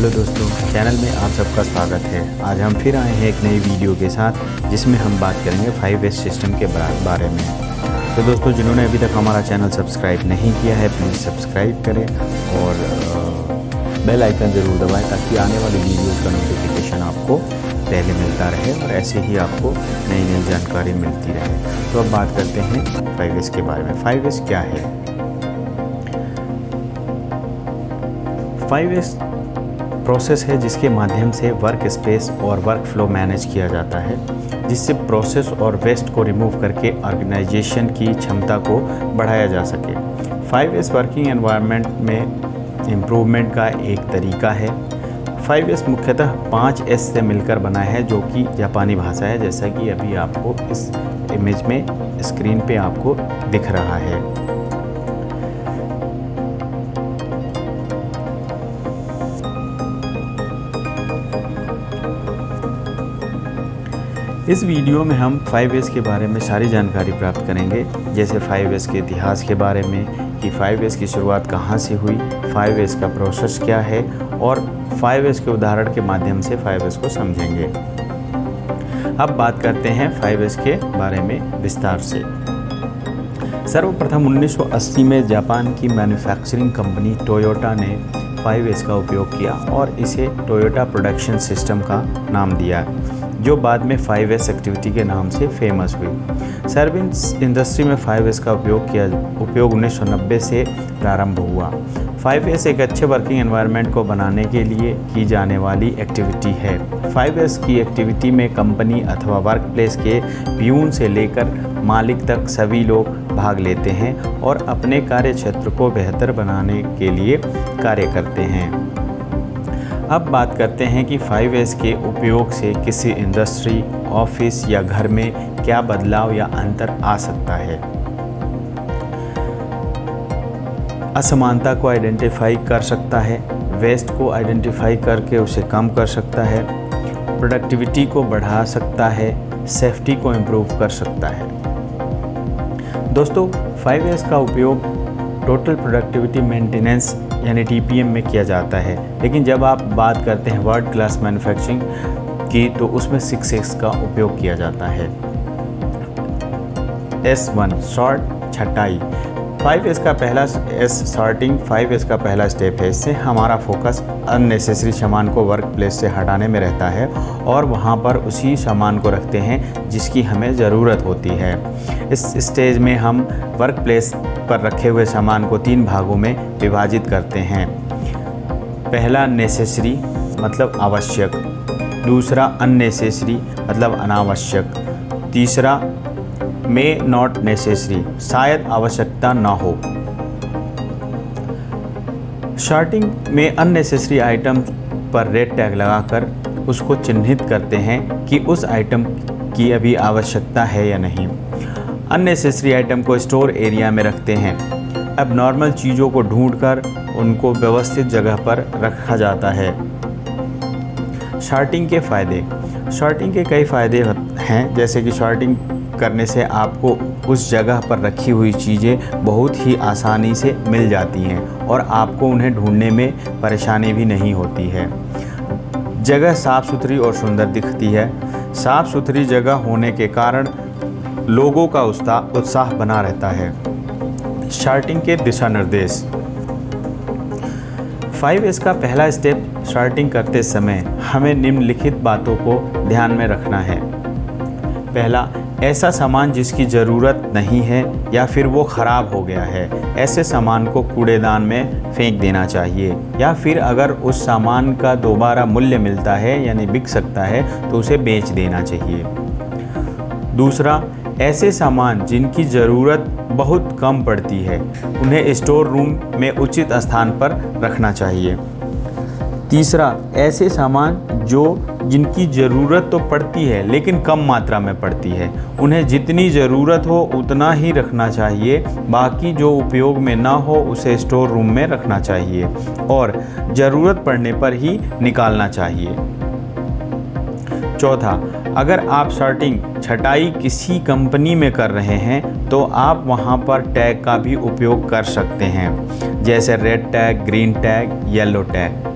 Hello दोस्तों, channel में आप सबका स्वागत है। आज हम फिर आए हैं एक नई वीडियो के साथ जिसमें हम बात करेंगे 5S सिस्टम के बारे में। तो दोस्तों, जिन्होंने अभी तक हमारा चैनल सब्सक्राइब नहीं किया है प्लीज़ सब्सक्राइब करें और बेल आइकन ज़रूर दबाएं ताकि आने वाली वीडियोज़ का नोटिफिकेशन आपको पहले मिलता रहे और ऐसे ही आपको नई नई जानकारी मिलती रहे। तो अब बात करते हैं 5S के बारे में। 5S क्या है? 5S प्रोसेस है जिसके माध्यम से वर्क स्पेस और वर्क फ्लो मैनेज किया जाता है, जिससे प्रोसेस और वेस्ट को रिमूव करके ऑर्गेनाइजेशन की क्षमता को बढ़ाया जा सके। 5S वर्किंग एनवायरनमेंट में इम्प्रूवमेंट का एक तरीका है। 5S मुख्यतः 5S से मिलकर बना है, जो कि जापानी भाषा है, जैसा कि अभी आपको इस इमेज में स्क्रीन पे आपको दिख रहा है। इस वीडियो में हम 5S के बारे में सारी जानकारी प्राप्त करेंगे, जैसे 5S के इतिहास के बारे में कि 5S की शुरुआत कहाँ से हुई, 5S का प्रोसेस क्या है और 5S के उदाहरण के माध्यम से 5S को समझेंगे। अब बात करते हैं 5S के बारे में विस्तार से। सर्वप्रथम 1980 में जापान की मैन्युफैक्चरिंग कंपनी टोयोटा ने 5S का उपयोग किया और इसे टोयोटा प्रोडक्शन सिस्टम का नाम दिया, जो बाद में 5S एक्टिविटी के नाम से फेमस हुई। सर्विस इंडस्ट्री में 5S का उपयोग 1990 से प्रारंभ हुआ। 5S एक अच्छे वर्किंग एनवायरनमेंट को बनाने के लिए की जाने वाली एक्टिविटी है। 5S की एक्टिविटी में कंपनी अथवा वर्क प्लेस के प्यून से लेकर मालिक तक सभी लोग भाग लेते हैं और अपने कार्य क्षेत्र को बेहतर बनाने के लिए कार्य करते हैं। अब बात करते हैं कि 5S के उपयोग से किसी इंडस्ट्री, ऑफिस या घर में क्या बदलाव या अंतर आ सकता है। असमानता को आइडेंटिफाई कर सकता है, वेस्ट को आइडेंटिफाई करके उसे कम कर सकता है, प्रोडक्टिविटी को बढ़ा सकता है, सेफ्टी को इम्प्रूव कर सकता है। दोस्तों, 5S का उपयोग टोटल प्रोडक्टिविटी मेंटेनेंस यानी TPM में किया जाता है, लेकिन जब आप बात करते हैं वर्ल्ड क्लास मैन्युफैक्चरिंग की तो उसमें 6S का उपयोग किया जाता है। S1 सॉर्ट छटाई। 5S का पहला सॉर्टिंग 5S का पहला स्टेप है। इससे हमारा फोकस अननेसेसरी सामान को वर्क प्लेस से हटाने में रहता है और वहाँ पर उसी सामान को रखते हैं जिसकी हमें ज़रूरत होती है। इस स्टेज में हम वर्क प्लेस पर रखे हुए सामान को 3 भागों में विभाजित करते हैं। पहला नेसेसरी मतलब आवश्यक, दूसरा अननेसेसरी मतलब अनावश्यक, तीसरा मे नॉट नेसेसरी शायद आवश्यकता ना हो। सॉर्टिंग में अननेसेसरी आइटम पर रेड टैग लगाकर उसको चिन्हित करते हैं कि उस आइटम की अभी आवश्यकता है या नहीं। अननेसेसरी आइटम को स्टोर एरिया में रखते हैं। अब नॉर्मल चीज़ों को ढूंढकर उनको व्यवस्थित जगह पर रखा जाता है। सॉर्टिंग के फ़ायदे। सॉर्टिंग के कई फ़ायदे हैं, जैसे कि सॉर्टिंग करने से आपको उस जगह पर रखी हुई चीज़ें बहुत ही आसानी से मिल जाती हैं और आपको उन्हें ढूंढने में परेशानी भी नहीं होती है। जगह साफ़ सुथरी और सुंदर दिखती है। साफ़ सुथरी जगह होने के कारण लोगों का उत्साह बना रहता है। सॉर्टिंग के दिशा निर्देश। 5S का पहला स्टेप सॉर्टिंग करते समय हमें निम्नलिखित बातों को ध्यान में रखना है। पहला, ऐसा सामान जिसकी ज़रूरत नहीं है या फिर वो ख़राब हो गया है, ऐसे सामान को कूड़ेदान में फेंक देना चाहिए, या फिर अगर उस सामान का दोबारा मूल्य मिलता है यानी बिक सकता है तो उसे बेच देना चाहिए। दूसरा, ऐसे सामान जिनकी ज़रूरत बहुत कम पड़ती है उन्हें स्टोर रूम में उचित स्थान पर रखना चाहिए। तीसरा, ऐसे सामान जिनकी ज़रूरत तो पड़ती है लेकिन कम मात्रा में पड़ती है, उन्हें जितनी ज़रूरत हो उतना ही रखना चाहिए, बाकी जो उपयोग में ना हो उसे स्टोर रूम में रखना चाहिए और ज़रूरत पड़ने पर ही निकालना चाहिए। चौथा, अगर आप सॉर्टिंग छटाई किसी कंपनी में कर रहे हैं तो आप वहां पर टैग का भी उपयोग कर सकते हैं, जैसे red tag, green tag, yellow tag.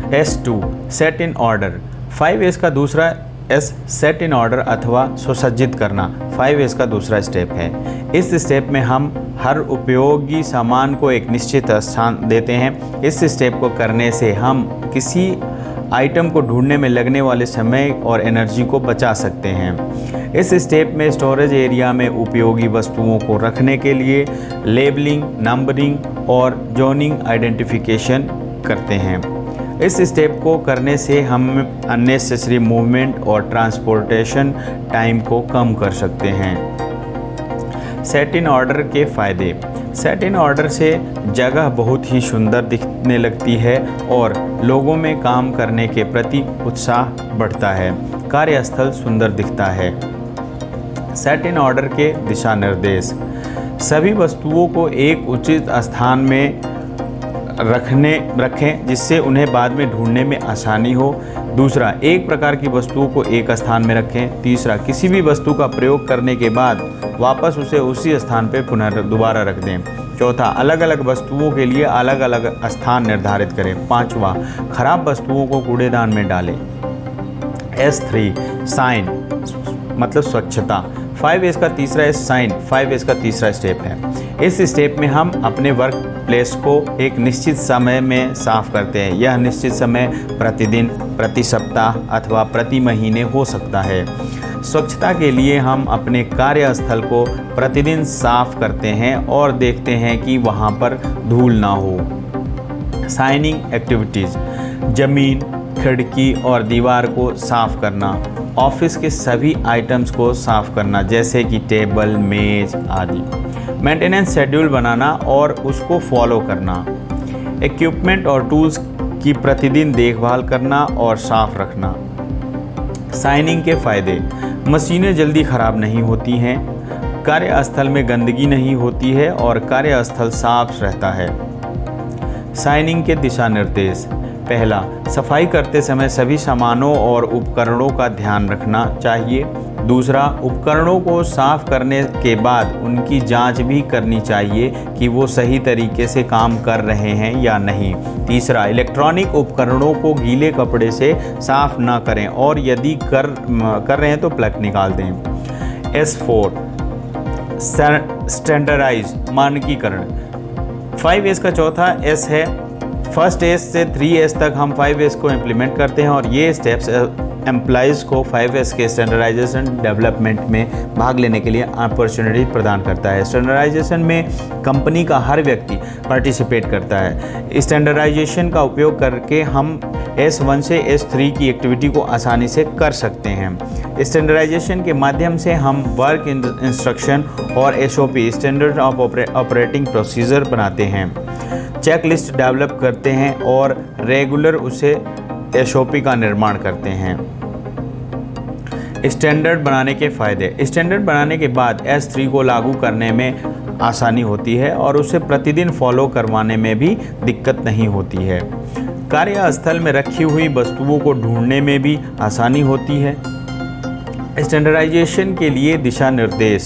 S2 set in order. 5S का दूसरा S सेट इन ऑर्डर अथवा सुसज्जित करना 5S का दूसरा स्टेप है। इस स्टेप में हम हर उपयोगी सामान को एक निश्चित स्थान देते हैं। इस स्टेप को करने से हम किसी आइटम को ढूंढने में लगने वाले समय और एनर्जी को बचा सकते हैं। इस स्टेप में स्टोरेज एरिया में उपयोगी वस्तुओं को रखने के लिए लेबलिंग, नंबरिंग और जोनिंग आइडेंटिफिकेशन करते हैं। इस स्टेप को करने से हम अननेसेसरी मूवमेंट और ट्रांसपोर्टेशन टाइम को कम कर सकते हैं। सेट इन ऑर्डर के फ़ायदे। सेट इन ऑर्डर से जगह बहुत ही सुंदर दिखने लगती है और लोगों में काम करने के प्रति उत्साह बढ़ता है। कार्यस्थल सुंदर दिखता है। सेट इन ऑर्डर के दिशा निर्देश। सभी वस्तुओं को एक उचित स्थान में रखें जिससे उन्हें बाद में ढूंढने में आसानी हो। दूसरा, एक प्रकार की वस्तुओं को एक स्थान में रखें। तीसरा, किसी भी वस्तु का प्रयोग करने के बाद वापस उसे उसी स्थान पर दोबारा रख दें। चौथा, अलग अलग वस्तुओं के लिए अलग अलग स्थान निर्धारित करें। पांचवा, खराब वस्तुओं को कूड़ेदान में डालें। S3 साइन मतलब स्वच्छता। 5S का तीसरा S साइन 5S का तीसरा स्टेप है। इस स्टेप में हम अपने वर्क प्लेस को एक निश्चित समय में साफ करते हैं। यह निश्चित समय प्रतिदिन, प्रति सप्ताह अथवा प्रति महीने हो सकता है। स्वच्छता के लिए हम अपने कार्यस्थल को प्रतिदिन साफ करते हैं और देखते हैं कि वहाँ पर धूल ना हो। Signing activities. ज़मीन, खिड़की और दीवार को साफ करना। ऑफिस के सभी आइटम्स को साफ करना जैसे कि टेबल, मेज आदि। मेंटेनेंस शेड्यूल बनाना और उसको फॉलो करना। इक्विपमेंट और टूल्स की प्रतिदिन देखभाल करना और साफ रखना। साइनिंग के फ़ायदे। मशीनें जल्दी ख़राब नहीं होती हैं, कार्यस्थल में गंदगी नहीं होती है और कार्यस्थल साफ रहता है। साइनिंग के दिशा निर्देश। पहला, सफाई करते समय सभी सामानों और उपकरणों का ध्यान रखना चाहिए। दूसरा, उपकरणों को साफ करने के बाद उनकी जांच भी करनी चाहिए कि वो सही तरीके से काम कर रहे हैं या नहीं। तीसरा, इलेक्ट्रॉनिक उपकरणों को गीले कपड़े से साफ ना करें और यदि कर रहे हैं तो प्लग निकाल दें। S4 स्टैंडर्डाइज मानकीकरण। 5S का चौथा S है। फर्स्ट S से 3S तक हम 5S को इम्प्लीमेंट करते हैं और ये स्टेप्स एम्प्लॉइज़ को 5S के स्टैंडर्डाइजेशन डेवलपमेंट में भाग लेने के लिए अपॉर्चुनिटी प्रदान करता है। स्टैंडर्डाइजेशन में कंपनी का हर व्यक्ति पार्टिसिपेट करता है। स्टैंडर्डाइजेशन का उपयोग करके हम S1 से S3 की एक्टिविटी को आसानी से कर सकते हैं। स्टैंडर्डाइजेशन के माध्यम से हम वर्क इंस्ट्रक्शन और SOP standard of operating procedure बनाते हैं, चेक लिस्ट डेवलप करते हैं और रेगुलर उसे SOP का निर्माण करते हैं। स्टैंडर्ड बनाने के फ़ायदे। स्टैंडर्ड बनाने के बाद S3 को लागू करने में आसानी होती है और उसे प्रतिदिन फॉलो करवाने में भी दिक्कत नहीं होती है। कार्यस्थल में रखी हुई वस्तुओं को ढूंढने में भी आसानी होती है। स्टैंडर्डाइजेशन के लिए दिशा निर्देश।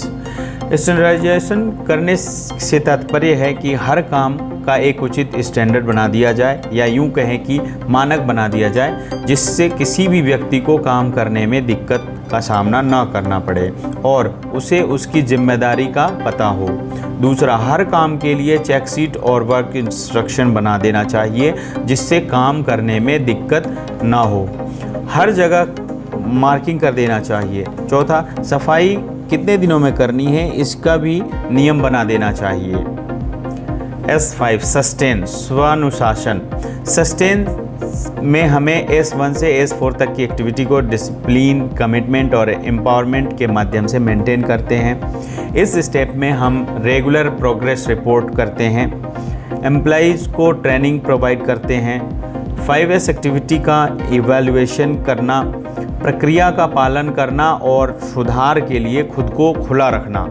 स्टैंडर्डाइजेशन करने से तात्पर्य है कि हर काम का एक उचित स्टैंडर्ड बना दिया जाए या यूं कहें कि मानक बना दिया जाए जिससे किसी भी व्यक्ति को काम करने में दिक्कत का सामना न करना पड़े और उसे उसकी जिम्मेदारी का पता हो। दूसरा, हर काम के लिए चेक शीट और वर्क इंस्ट्रक्शन बना देना चाहिए जिससे काम करने में दिक्कत ना हो। हर जगह मार्किंग कर देना चाहिए। चौथा, सफाई कितने दिनों में करनी है इसका भी नियम बना देना चाहिए। S5 sustain स्वानुशासन। सस्टेन में हमें S1 से S4 तक की एक्टिविटी को डिसिप्लिन, कमिटमेंट और एम्पावरमेंट के माध्यम से मेंटेन करते हैं। इस स्टेप में हम रेगुलर प्रोग्रेस रिपोर्ट करते हैं, एम्प्लॉइज़ को ट्रेनिंग प्रोवाइड करते हैं, 5S एक्टिविटी का इवैल्यूएशन करना, प्रक्रिया का पालन करना और सुधार के लिए खुद को खुला रखना,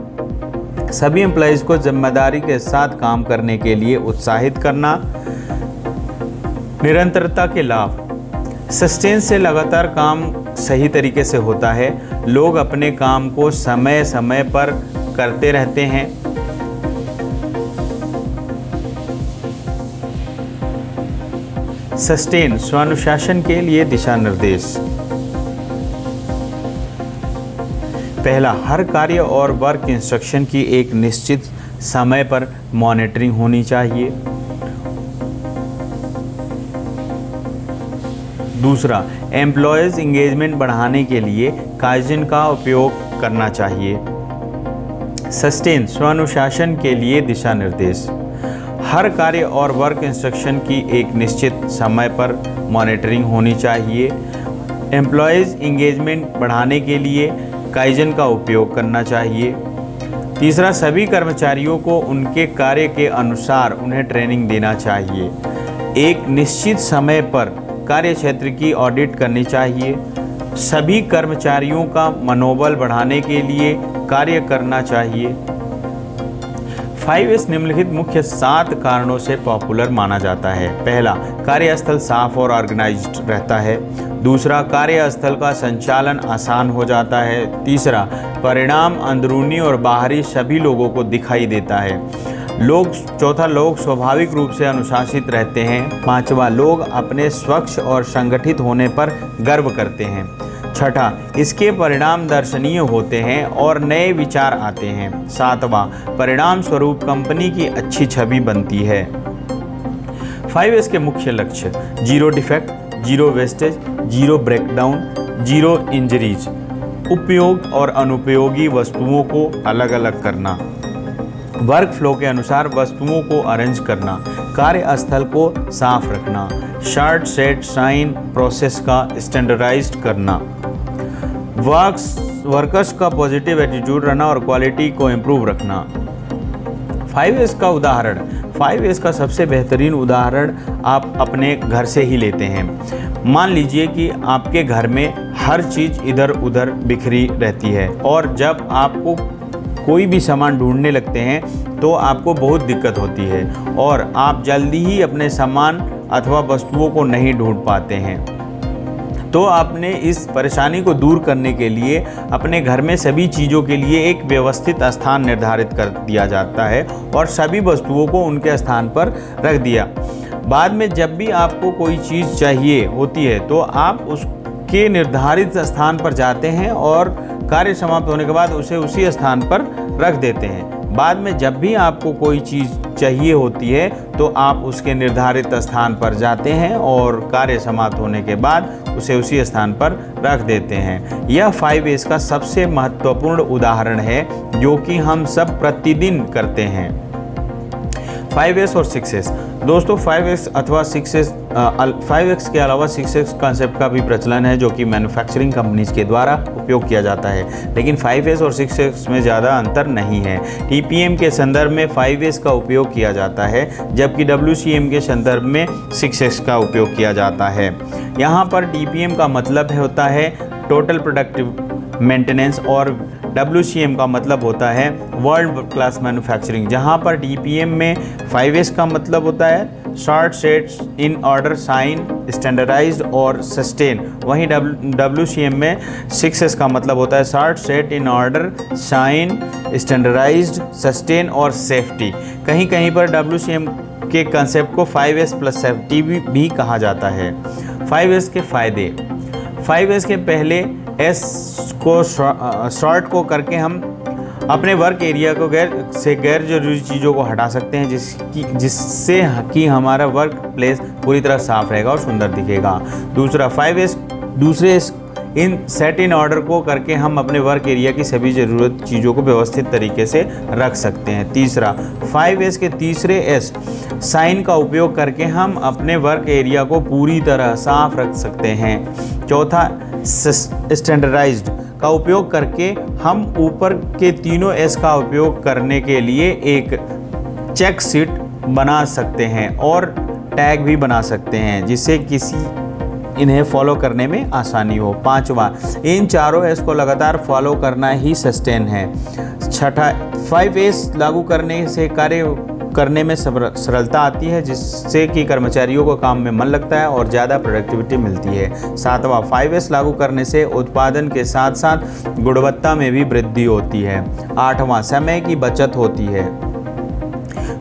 सभी एम्प्लॉइज़ को जिम्मेदारी के साथ काम करने के लिए उत्साहित करना। निरंतरता के लाभ। सस्टेन से लगातार काम सही तरीके से होता है, लोग अपने काम को समय समय पर करते रहते हैं। सस्टेन, स्वानुशासन के लिए दिशा निर्देश। पहला, हर कार्य और वर्क इंस्ट्रक्शन की एक निश्चित समय पर मॉनिटरिंग होनी चाहिए। दूसरा, एम्प्लॉयज़ इंगेजमेंट बढ़ाने के लिए काइजन का उपयोग करना चाहिए। सस्टेन, स्वानुशासन के लिए दिशा निर्देश। हर कार्य और वर्क इंस्ट्रक्शन की एक निश्चित समय पर मॉनिटरिंग होनी चाहिए। एम्प्लॉयज़ इंगेजमेंट बढ़ाने के लिए काइजन का उपयोग करना चाहिए। तीसरा, सभी कर्मचारियों को उनके कार्य के अनुसार उन्हें ट्रेनिंग देना चाहिए। एक निश्चित समय पर कार्य क्षेत्र की ऑडिट करनी चाहिए। सभी कर्मचारियों का मनोबल बढ़ाने के लिए कार्य करना चाहिए। 5S निम्नलिखित मुख्य 7 कारणों से पॉपुलर माना जाता है। पहला, कार्यस्थल साफ और ऑर्गेनाइज्ड रहता है। दूसरा, कार्यस्थल का संचालन आसान हो जाता है। तीसरा, परिणाम अंदरूनी और बाहरी सभी लोगों को दिखाई देता है। चौथा, लोग स्वाभाविक रूप से अनुशासित रहते हैं। पांचवा, लोग अपने स्वच्छ और संगठित होने पर गर्व करते हैं। छठा, इसके परिणाम दर्शनीय होते हैं और नए विचार आते हैं। सातवां, परिणाम स्वरूप कंपनी की अच्छी छवि बनती है। 5S के मुख्य लक्ष्य: zero defect, zero wastage, zero breakdown, zero injuries, उपयोग और अनुपयोगी वस्तुओं को अलग अलग करना, वर्क फ्लो के अनुसार वस्तुओं को अरेंज करना, कार्यस्थल को साफ रखना, शार्ट सेट साइन प्रोसेस का स्टैंडर्डाइज्ड करना, वर्कर्स का पॉजिटिव एटीट्यूड रखना और क्वालिटी को इम्प्रूव रखना। 5S का उदाहरण। 5S का सबसे बेहतरीन उदाहरण आप अपने घर से ही लेते हैं। मान लीजिए कि आपके घर में हर चीज़ इधर उधर बिखरी रहती है और जब आपको कोई भी सामान ढूंढने लगते हैं तो आपको बहुत दिक्कत होती है और आप जल्दी ही अपने सामान अथवा वस्तुओं को नहीं ढूंढ पाते हैं। तो आपने इस परेशानी को दूर करने के लिए अपने घर में सभी चीज़ों के लिए एक व्यवस्थित स्थान निर्धारित कर दिया जाता है और सभी वस्तुओं को उनके स्थान पर रख दिया। बाद में जब भी आपको कोई चीज़ चाहिए होती है तो आप उसके निर्धारित स्थान पर जाते हैं और कार्य समाप्त होने के बाद उसे उसी स्थान पर रख देते हैं। बाद में जब भी आपको कोई चीज़ चाहिए होती है तो आप उसके निर्धारित स्थान पर जाते हैं और कार्य समाप्त होने के बाद उसे उसी स्थान पर रख देते हैं। यह 5S का सबसे महत्वपूर्ण उदाहरण है जो कि हम सब प्रतिदिन करते हैं। 5S और 6S। दोस्तों 5S अथवा 6S 5X के अलावा 6S कॉन्सेप्ट का भी प्रचलन है जो कि मैन्युफैक्चरिंग कंपनीज के द्वारा उपयोग किया जाता है, लेकिन 5S और 6S में ज़्यादा अंतर नहीं है। TPM के संदर्भ में 5S का उपयोग किया जाता है जबकि WCM के संदर्भ में 6S का उपयोग किया जाता है। यहाँ पर TPM का मतलब होता है टोटल प्रोडक्टिव मेंटेनेंस और WCM का मतलब होता है वर्ल्ड क्लास मैन्युफैक्चरिंग। जहाँ पर DPM में 5S का मतलब होता है sort sets in order shine standardized और सस्टेन। वहीं WCM में 6S का मतलब होता है sort set in order shine standardized sustain और सेफ्टी। कहीं कहीं पर WCM के कंसेप्ट को 5S प्लस सेफ्टी भी कहा जाता है। 5S के फायदे। 5S के पहले S को शॉर्ट को करके हम अपने वर्क एरिया को गैर जरूरी चीज़ों को हटा सकते हैं जिससे कि हमारा वर्क प्लेस पूरी तरह साफ रहेगा और सुंदर दिखेगा। दूसरा 5S दूसरे इन सेट इन ऑर्डर को करके हम अपने वर्क एरिया की सभी ज़रूरत चीज़ों को व्यवस्थित तरीके से रख सकते हैं। तीसरा 5S के तीसरे S साइन का उपयोग करके हम अपने वर्क एरिया को पूरी तरह साफ रख सकते हैं। चौथा स्टैंडर्डाइज्ड का उपयोग करके हम ऊपर के तीनों S का उपयोग करने के लिए एक चेक शीट बना सकते हैं और टैग भी बना सकते हैं जिससे इन्हें फॉलो करने में आसानी हो। पांचवा इन चारों S को लगातार फॉलो करना ही सस्टेन है। छठा 5S लागू करने से कार्य करने में सरलता आती है जिससे कि कर्मचारियों को काम में मन लगता है और ज़्यादा प्रोडक्टिविटी मिलती है। सातवां 5S लागू करने से उत्पादन के साथ साथ गुणवत्ता में भी वृद्धि होती है। आठवां समय की बचत होती है।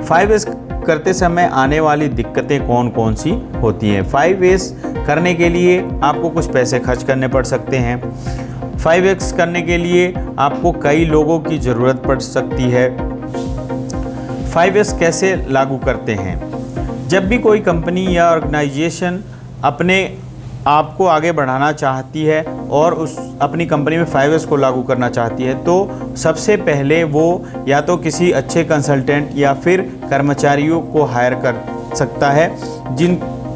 5S करते समय आने वाली दिक्कतें कौन कौन सी होती हैं। 5S करने के लिए आपको कुछ पैसे खर्च करने पड़ सकते हैं। 5X करने के लिए आपको कई लोगों की ज़रूरत पड़ सकती है। 5S कैसे लागू करते हैं? जब भी कोई कंपनी या ऑर्गेनाइजेशन अपने आप को आगे बढ़ाना चाहती है और उस अपनी कंपनी में 5S को लागू करना चाहती है, तो सबसे पहले वो या तो किसी अच्छे कंसल्टेंट या फिर कर्मचारियों को हायर कर सकता है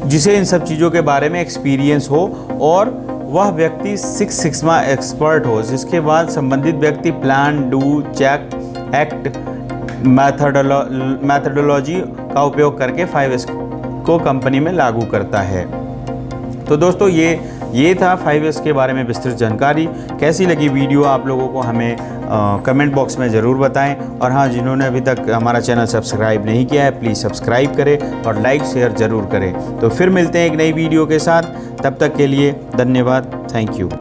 जिसे इन सब चीज़ों के बारे में एक्सपीरियंस हो और वह व्यक्ति 6 सिग्मा एक्सपर्ट हो, जिसके बाद संबंधित व्यक्ति plan, do, check, act methodology का उपयोग करके 5S को कंपनी में लागू करता है। तो दोस्तों ये था 5S के बारे में विस्तृत जानकारी। कैसी लगी वीडियो आप लोगों को हमें कमेंट बॉक्स में ज़रूर बताएं। और हाँ, जिन्होंने अभी तक हमारा चैनल सब्सक्राइब नहीं किया है प्लीज़ सब्सक्राइब करें और लाइक शेयर ज़रूर करें। तो फिर मिलते हैं एक नई वीडियो के साथ, तब तक के लिए धन्यवाद। Thank you.